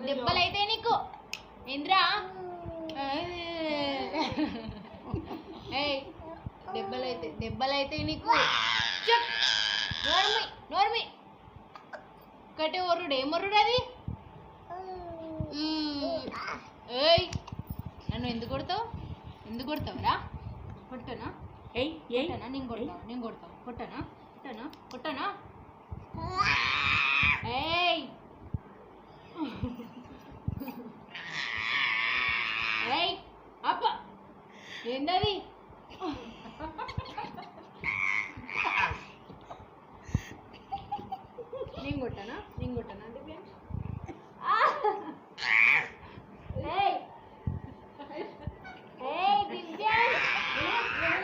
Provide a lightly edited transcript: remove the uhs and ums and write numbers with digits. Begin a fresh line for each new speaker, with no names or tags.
దెబ్బలైతే నీకు ఇంద్రా దెబ్బలైతే నీకు నోర్మి ఒకటే ఒర్రుడు ఏం ఒర్రుడు అది ఏయ్ నన్ను ఎందుకు కొడతావురా కొట్టనా నేను కొడతావు కొట్టనా ఏయ్ ఏయ్ అప్ప ఏందది నేను కొట్టనా